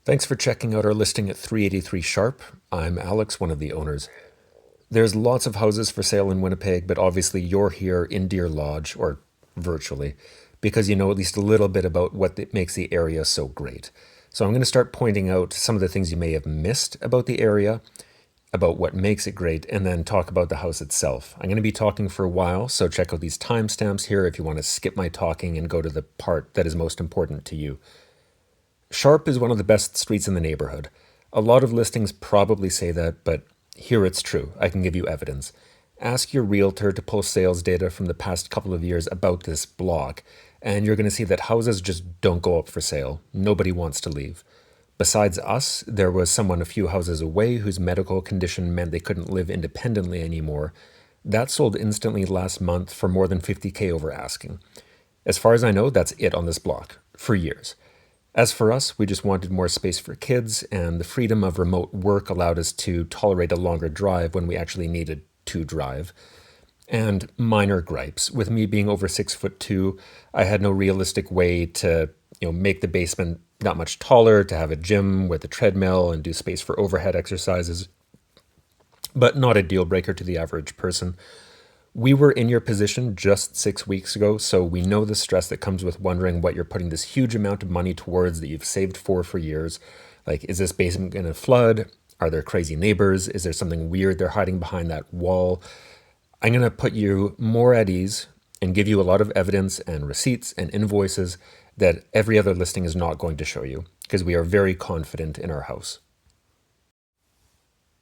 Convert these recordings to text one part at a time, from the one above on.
Thanks for checking out our listing at 383 Sharp. I'm Alex, one of the owners. There's lots of houses for sale in Winnipeg, but obviously you're here in Deer Lodge, or virtually, because you know at least a little bit about what makes the area so great. So I'm going to start pointing out some of the things you may have missed about the area, about what makes it great, and then talk about the house itself. I'm going to be talking for a while, so check out these timestamps here if you want to skip my talking and go to the part that is most important to you. Sharp is one of the best streets in the neighborhood. A lot of listings probably say that, but here it's true. I can give you evidence. Ask your realtor to pull sales data from the past couple of years about this block, and you're going to see that houses just don't go up for sale. Nobody wants to leave. Besides us, there was someone a few houses away whose medical condition meant they couldn't live independently anymore. That sold instantly last month for more than $50K over asking. As far as I know, that's it on this block, for years. As for us, we just wanted more space for kids, and the freedom of remote work allowed us to tolerate a longer drive when we actually needed to drive. And minor gripes. With me being over 6'2", I had no realistic way to, make the basement that much taller, to have a gym with a treadmill and do space for overhead exercises. But not a deal breaker to the average person. We were in your position just 6 weeks ago, so we know the stress that comes with wondering what you're putting this huge amount of money towards that you've saved for years. Like, is this basement going to flood? Are there crazy neighbors? Is there something weird they're hiding behind that wall? I'm going to put you more at ease and give you a lot of evidence and receipts and invoices that every other listing is not going to show you, because we are very confident in our house.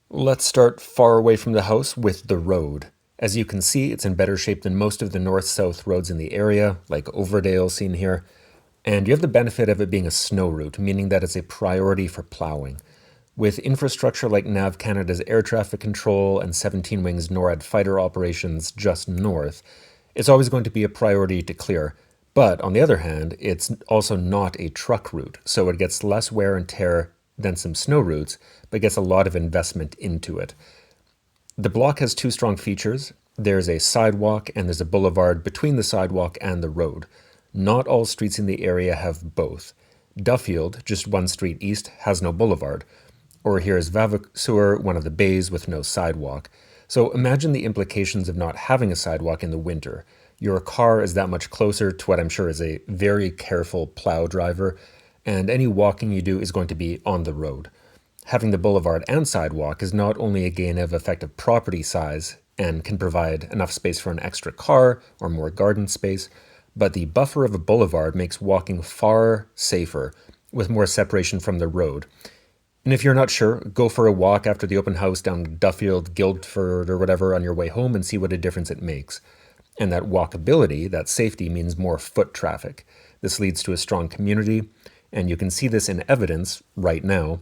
Let's start far away from the house with the road. As you can see, it's in better shape than most of the north-south roads in the area, like Overdale seen here. And you have the benefit of it being a snow route, meaning that it's a priority for plowing. With infrastructure like NAV Canada's air traffic control and 17 Wings NORAD fighter operations just north, it's always going to be a priority to clear. But on the other hand, it's also not a truck route, so it gets less wear and tear than some snow routes, but gets a lot of investment into it. The block has two strong features. There's a sidewalk and there's a boulevard between the sidewalk and the road. Not all streets in the area have both. Duffield, just one street east, has no boulevard. Or here's Vavasour, one of the bays with no sidewalk. So imagine the implications of not having a sidewalk in the winter. Your car is that much closer to what I'm sure is a very careful plow driver, and any walking you do is going to be on the road. Having the boulevard and sidewalk is not only a gain of effective property size and can provide enough space for an extra car or more garden space, but the buffer of a boulevard makes walking far safer with more separation from the road. And if you're not sure, go for a walk after the open house down Duffield, Guildford, or whatever on your way home and see what a difference it makes. And that walkability, that safety, means more foot traffic. This leads to a strong community, and you can see this in evidence right now.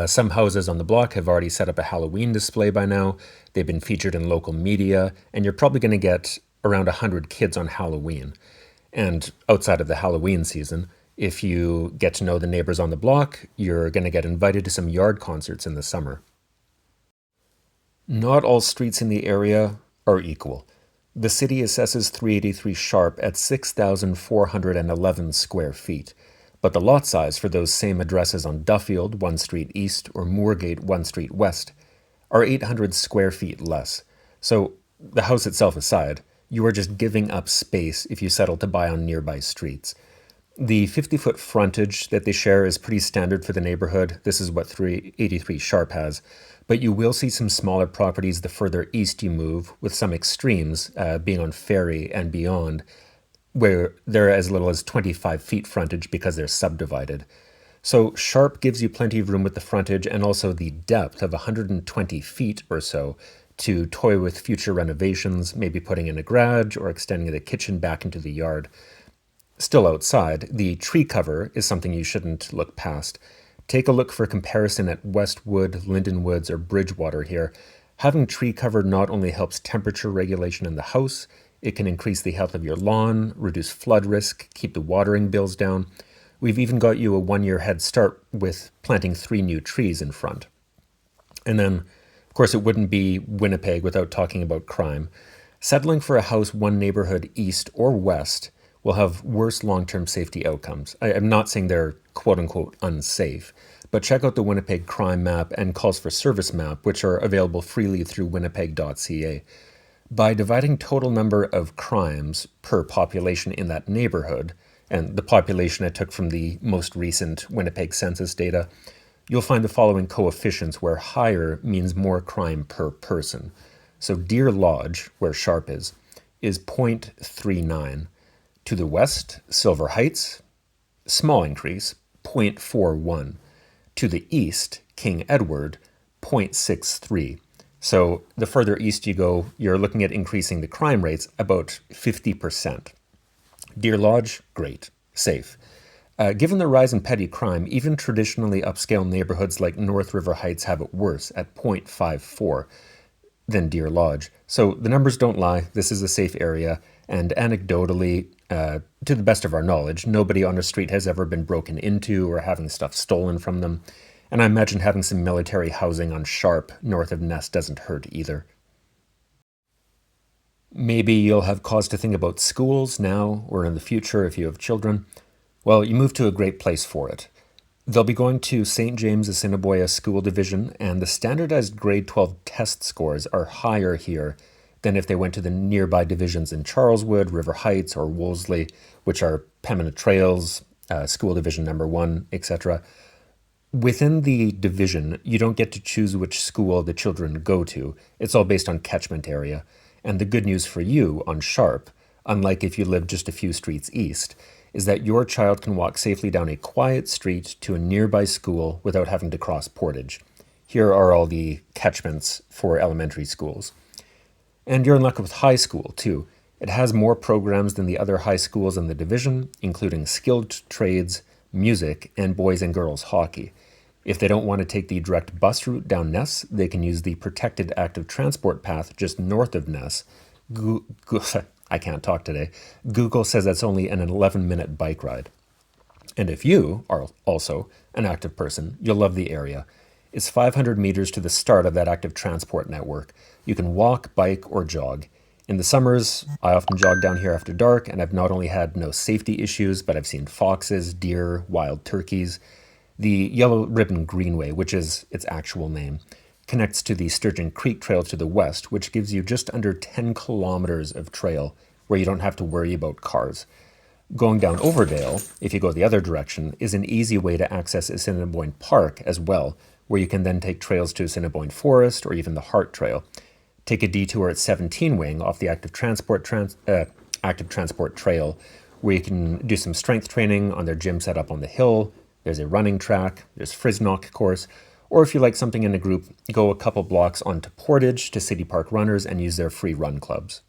Some houses on the block have already set up a Halloween display by now. They've been featured in local media, and you're probably going to get around 100 kids on Halloween. And outside of the Halloween season, if you get to know the neighbors on the block, you're going to get invited to some yard concerts in the summer. Not all streets in the area are equal. The city assesses 383 Sharp at 6,411 square feet. But the lot size for those same addresses on Duffield, 1 street east, or Moorgate, 1 street west, are 800 square feet less. So, the house itself aside, you are just giving up space if you settle to buy on nearby streets. The 50-foot frontage that they share is pretty standard for the neighborhood. This is what 383 Sharp has. But you will see some smaller properties the further east you move, with some extremes being on Ferry and beyond, where they're as little as 25 feet frontage because they're subdivided. So Sharp gives you plenty of room with the frontage and also the depth of 120 feet or so to toy with future renovations, maybe putting in a garage or extending the kitchen back into the yard. Still outside, the tree cover is something you shouldn't look past. Take a look for comparison at Westwood, Lindenwoods, or Bridgewater here. Having tree cover not only helps temperature regulation in the house, it can increase the health of your lawn, reduce flood risk, keep the watering bills down. We've even got you a 1-year head start with planting 3 new trees in front. And then, of course, it wouldn't be Winnipeg without talking about crime. Settling for a house 1 neighborhood east or west will have worse long-term safety outcomes. I'm not saying they're quote-unquote unsafe, but check out the Winnipeg Crime Map and Calls for Service Map, which are available freely through winnipeg.ca. By dividing total number of crimes per population in that neighborhood, and the population I took from the most recent Winnipeg census data, you'll find the following coefficients where higher means more crime per person. So Deer Lodge, where Sharp is 0.39. To the west, Silver Heights, small increase, 0.41. To the east, King Edward, 0.63. So the further east you go, you're looking at increasing the crime rates about 50%. Deer Lodge, great, safe. Given the rise in petty crime, even traditionally upscale neighborhoods like North River Heights have it worse at 0.54 than Deer Lodge. So the numbers don't lie. This is a safe area. And anecdotally, to the best of our knowledge, nobody on the street has ever been broken into or having stuff stolen from them. And I imagine having some military housing on Sharp north of Ness doesn't hurt either. Maybe you'll have cause to think about schools now or in the future if you have children. Well, you move to a great place for it. They'll be going to St. James Assiniboia School Division, and the standardized grade 12 test scores are higher here than if they went to the nearby divisions in Charleswood, River Heights, or Wolseley, which are Pembina Trails, School Division number 1, etc. Within the division, you don't get to choose which school the children go to. It's all based on catchment area. And the good news for you on Sharp, unlike if you live just a few streets east, is that your child can walk safely down a quiet street to a nearby school without having to cross Portage. Here are all the catchments for elementary schools. And you're in luck with high school, too. It has more programs than the other high schools in the division, including skilled trades, music, and boys and girls hockey. If they don't want to take the direct bus route down Ness, they can use the protected active transport path just north of Ness. I can't talk today. Google says that's only an 11-minute bike ride. And if you are also an active person, you'll love the area. It's 500 meters to the start of that active transport network. You can walk, bike, or jog. In the summers, I often jog down here after dark, and I've not only had no safety issues, but I've seen foxes, deer, wild turkeys. The Yellow Ribbon Greenway, which is its actual name, connects to the Sturgeon Creek Trail to the west, which gives you just under 10 kilometers of trail where you don't have to worry about cars. Going down Overdale, if you go the other direction, is an easy way to access Assiniboine Park as well, where you can then take trails to Assiniboine Forest or even the Hart Trail. Take a detour at 17 Wing off the active transport trail, where you can do some strength training on their gym set up on the hill. There's a running track, there's Frisnock course, or if you like something in a group, go a couple blocks onto Portage to City Park Runners and use their free run clubs.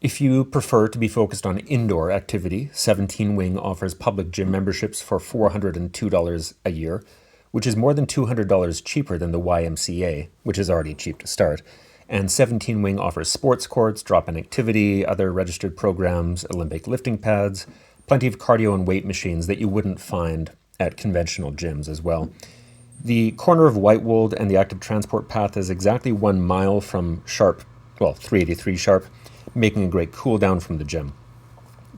If you prefer to be focused on indoor activity, 17 Wing offers public gym memberships for $402 a year, which is more than $200 cheaper than the YMCA, which is already cheap to start. And 17 Wing offers sports courts, drop-in activity, other registered programs, Olympic lifting pads, plenty of cardio and weight machines that you wouldn't find at conventional gyms as well. The corner of Whitewold and the active transport path is exactly 1 mile from Sharp, 383 Sharp, making a great cool down from the gym.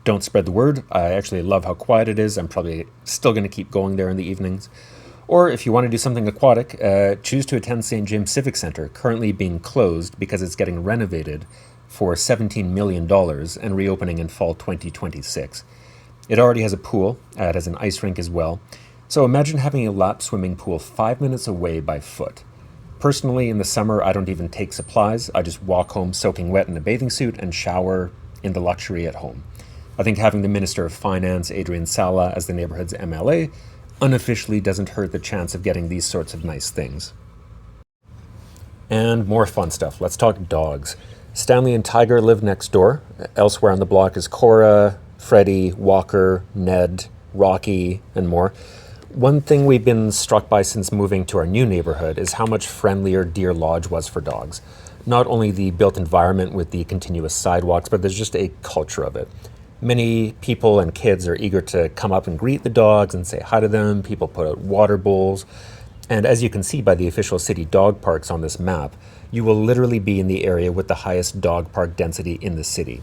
Don't spread the word. I actually love how quiet it is. I'm probably still going to keep going there in the evenings. Or if you want to do something aquatic, choose to attend St. James Civic Center, currently being closed because it's getting renovated for $17 million and reopening in fall 2026. It already has a pool. It has an ice rink as well. So imagine having a lap swimming pool 5 minutes away by foot. Personally, in the summer, I don't even take supplies. I just walk home soaking wet in a bathing suit and shower in the luxury at home. I think having the Minister of Finance, Adrian Sala, as the neighborhood's MLA unofficially doesn't hurt the chance of getting these sorts of nice things. And more fun stuff. Let's talk dogs. Stanley and Tiger live next door. Elsewhere on the block is Cora, Freddie, Walker, Ned, Rocky, and more. One thing we've been struck by since moving to our new neighborhood is how much friendlier Deer Lodge was for dogs. Not only the built environment with the continuous sidewalks, but there's just a culture of it. Many people and kids are eager to come up and greet the dogs and say hi to them. People put out water bowls. And as you can see by the official city dog parks on this map, you will literally be in the area with the highest dog park density in the city.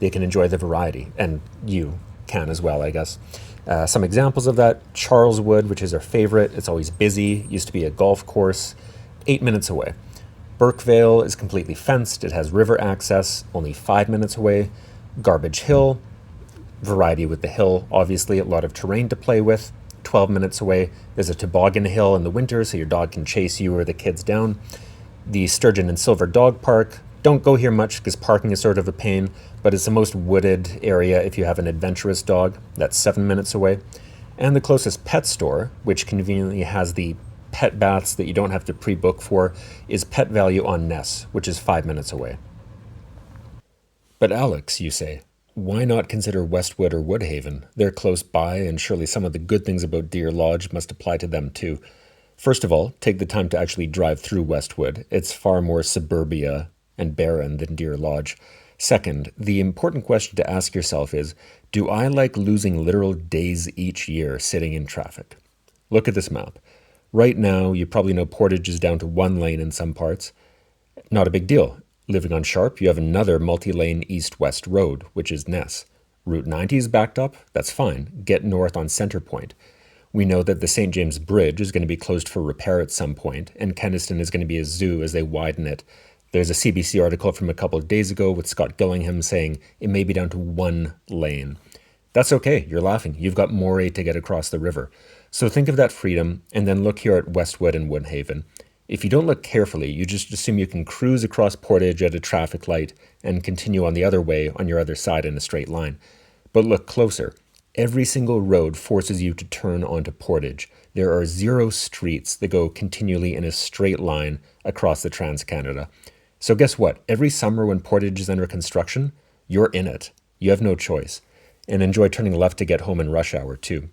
They can enjoy the variety, and you can as well, I guess. Some examples of that: Charleswood, which is our favorite. It's always busy. Used to be a golf course, 8 minutes away. Burkevale is completely fenced. It has river access, only 5 minutes away. Garbage Hill, variety with the hill, obviously, a lot of terrain to play with. 12 minutes away. There's a toboggan hill in the winter so your dog can chase you or the kids down. The Sturgeon and Silver Dog Park. Don't go here much because parking is sort of a pain, but it's the most wooded area if you have an adventurous dog. That's 7 minutes away. And the closest pet store, which conveniently has the pet baths that you don't have to pre-book for, is Pet Value on Ness, which is 5 minutes away. But Alex, you say, why not consider Westwood or Woodhaven? They're close by, and surely some of the good things about Deer Lodge must apply to them too. First of all, take the time to actually drive through Westwood. It's far more suburbia and barren than Deer Lodge. Second, the important question to ask yourself is, do I like losing literal days each year sitting in traffic? Look at this map. Right now, you probably know Portage is down to 1 lane in some parts. Not a big deal. Living on Sharp, you have another multi-lane east-west road, which is Ness. Route 90 is backed up. That's fine. Get north on Center Point. We know that the St. James Bridge is going to be closed for repair at some point, and Keniston is going to be a zoo as they widen it. There's a CBC article from a couple of days ago with Scott Gillingham saying it may be down to 1 lane. That's okay. You're laughing. You've got Moray to get across the river. So think of that freedom, and then look here at Westwood and Woodhaven. If you don't look carefully, you just assume you can cruise across Portage at a traffic light and continue on the other way on your other side in a straight line. But look closer. Every single road forces you to turn onto Portage. There are 0 streets that go continually in a straight line across the Trans-Canada. So guess what? Every summer when Portage is under construction, you're in it. You have no choice. And enjoy turning left to get home in rush hour too.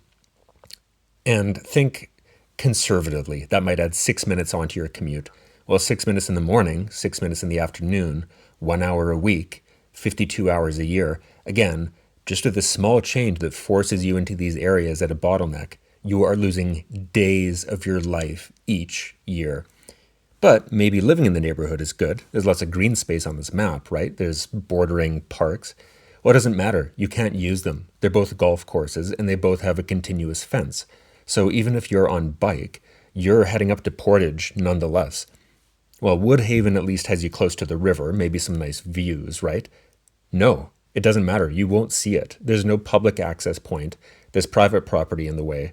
And think conservatively, that might add 6 minutes onto your commute. Well, 6 minutes in the morning, 6 minutes in the afternoon, 1 hour a week, 52 hours a year. Again, just with a small change that forces you into these areas at a bottleneck, you are losing days of your life each year. But maybe living in the neighborhood is good. There's lots of green space on this map, right? There's bordering parks. Well, it doesn't matter. You can't use them. They're both golf courses, and they both have a continuous fence. So even if you're on bike, you're heading up to Portage nonetheless. Well, Woodhaven at least has you close to the river, maybe some nice views, right? No, it doesn't matter. You won't see it. There's no public access point. There's private property in the way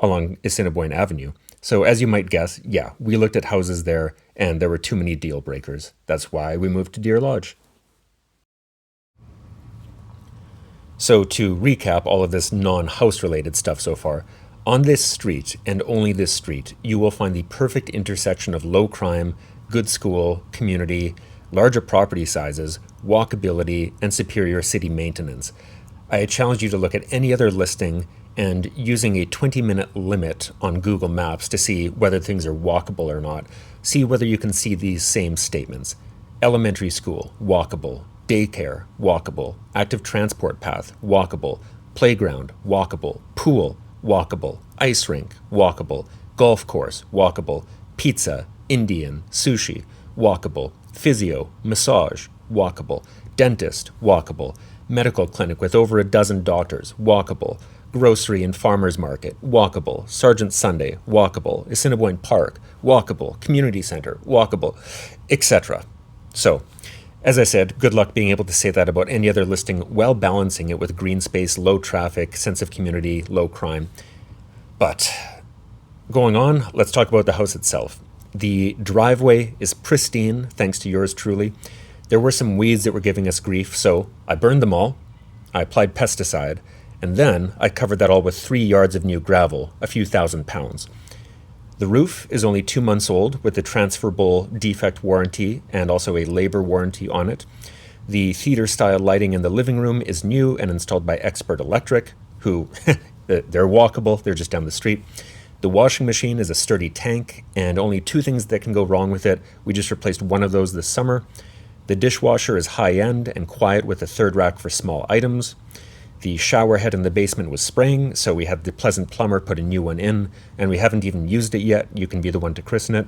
along Assiniboine Avenue. So as you might guess, yeah, we looked at houses there and there were too many deal breakers. That's why we moved to Deer Lodge. So to recap all of this non-house related stuff so far, on this street, and only this street, you will find the perfect intersection of low crime, good school, community, larger property sizes, walkability, and superior city maintenance. I challenge you to look at any other listing and using a 20-minute limit on Google Maps to see whether things are walkable or not. See whether you can see these same statements. Elementary school, walkable. Daycare, walkable. Active transport path, walkable. Playground, walkable. Pool, walkable. Ice rink, walkable. Golf course, walkable. Pizza, Indian, sushi, walkable. Physio, massage, walkable. Dentist, walkable. Medical clinic with over a dozen doctors, walkable. Grocery and farmers market, walkable. Sergeant Sunday, walkable. Assiniboine Park, walkable. Community center, walkable, etc. So, as I said, good luck being able to say that about any other listing while balancing it with green space, low traffic, sense of community, low crime. But going on, let's talk about the house itself. The driveway is pristine, thanks to yours truly. There were some weeds that were giving us grief, so I burned them all. I applied pesticide, and then I covered that all with 3 yards of new gravel, a few thousand pounds. The roof is only 2 months old with a transferable defect warranty and also a labor warranty on it. The theater-style lighting in the living room is new and installed by Expert Electric, who, they're walkable, they're just down the street. The washing machine is a sturdy tank, and only 2 things that can go wrong with it. We just replaced one of those this summer. The dishwasher is high-end and quiet with a 3rd rack for small items. The shower head in the basement was spraying, so we had the Pleasant plumber put a new one in, and we haven't even used it yet. You can be the one to christen it.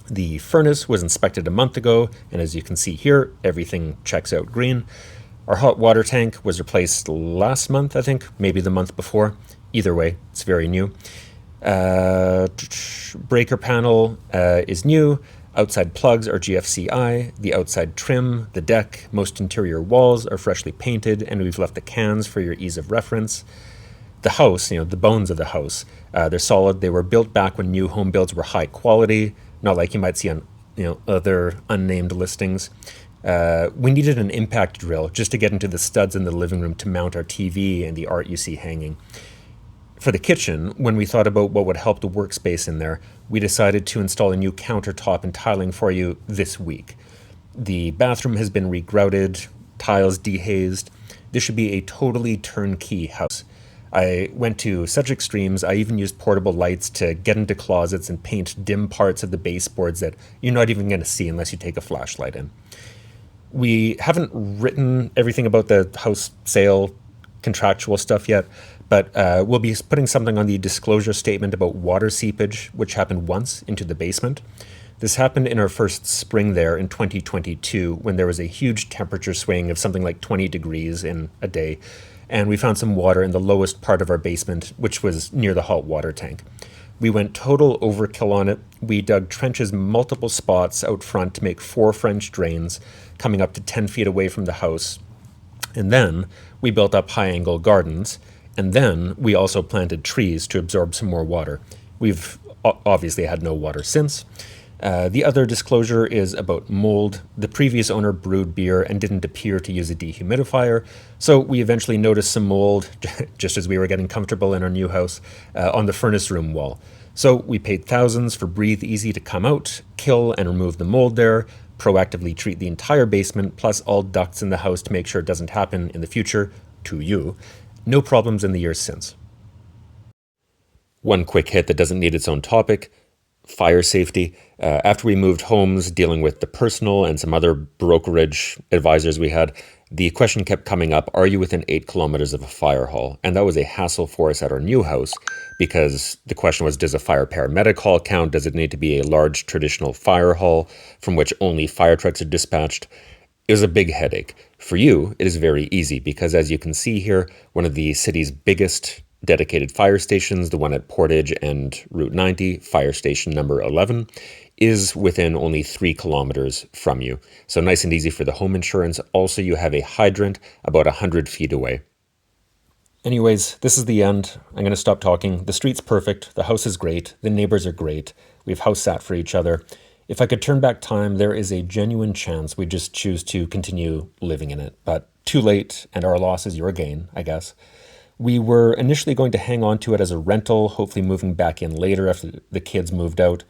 The furnace was inspected a month ago, and as you can see here, everything checks out green. Our hot water tank was replaced last month, I think, maybe the month before. Either way, it's very new. Uh, Breaker panel is new. Outside plugs are GFCI. The outside trim, the deck, most interior walls are freshly painted, and we've left the cans for your ease of reference. The house, the bones of the house, they're solid. They were built back when new home builds were high quality, not like you might see on other unnamed listings. We needed an impact drill just to get into the studs in the living room to mount our TV and the art you see hanging. For the kitchen, when we thought about what would help the workspace in there, we decided to install a new countertop and tiling for you this week. The bathroom has been regrouted, tiles dehazed. This should be a totally turnkey house. I went to such extremes, I even used portable lights to get into closets and paint dim parts of the baseboards that you're not even going to see unless you take a flashlight in. We haven't written everything about the house sale contractual stuff yet, but we'll be putting something on the disclosure statement about water seepage, which happened once into the basement. This happened in our first spring there in 2022 when there was a huge temperature swing of something like 20 degrees in a day, and we found some water in the lowest part of our basement, which was near the hot water tank. We went total overkill on it. We dug trenches multiple spots out front to make 4 French drains coming up to 10 feet away from the house. And then we built up high-angle gardens. And then we also planted trees to absorb some more water. We've obviously had no water since. The other disclosure is about mold. The previous owner brewed beer and didn't appear to use a dehumidifier, so we eventually noticed some mold, just as we were getting comfortable in our new house, on the furnace room wall. So we paid thousands for Breathe Easy to come out, kill and remove the mold there, proactively treat the entire basement, plus all ducts in the house to make sure it doesn't happen in the future to you. No problems in the years since. One quick hit that doesn't need its own topic: fire safety. After we moved homes, dealing with the personal and some other brokerage advisors we had, the question kept coming up, are you within 8 kilometers of a fire hall? And that was a hassle for us at our new house because the question was, does a fire paramedic hall count? Does it need to be a large traditional fire hall from which only fire trucks are dispatched? It was a big headache. For you, it is very easy because, as you can see here, one of the city's biggest dedicated fire stations, the one at Portage and Route 90, fire station number 11, is within only 3 kilometers from you. So nice and easy for the home insurance. Also, you have a hydrant about 100 feet away. Anyways, this is the end. I'm going to stop talking. The street's perfect. The house is great. The neighbors are great. We've house sat for each other. If I could turn back time, there is a genuine chance we just choose to continue living in it. But too late, and our loss is your gain, I guess. We were initially going to hang on to it as a rental, hopefully moving back in later after the kids moved out.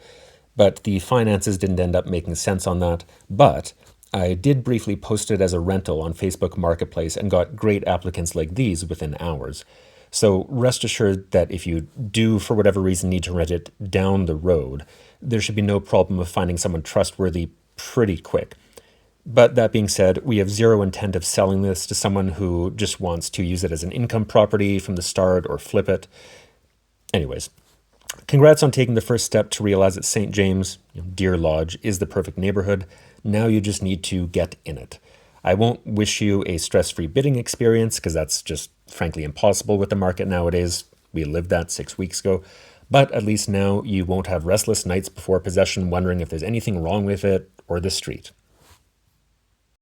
But the finances didn't end up making sense on that. But I did briefly post it as a rental on Facebook Marketplace and got great applicants like these within hours. So rest assured that if you do, for whatever reason, need to rent it down the road, there should be no problem of finding someone trustworthy pretty quick. But that being said, we have zero intent of selling this to someone who just wants to use it as an income property from the start or flip it. Anyways, congrats on taking the first step to realize that St. James, Deer Lodge, is the perfect neighborhood. Now you just need to get in it. I won't wish you a stress-free bidding experience because that's just frankly impossible with the market nowadays. We lived that 6 weeks ago. But at least now you won't have restless nights before possession wondering if there's anything wrong with it or the street.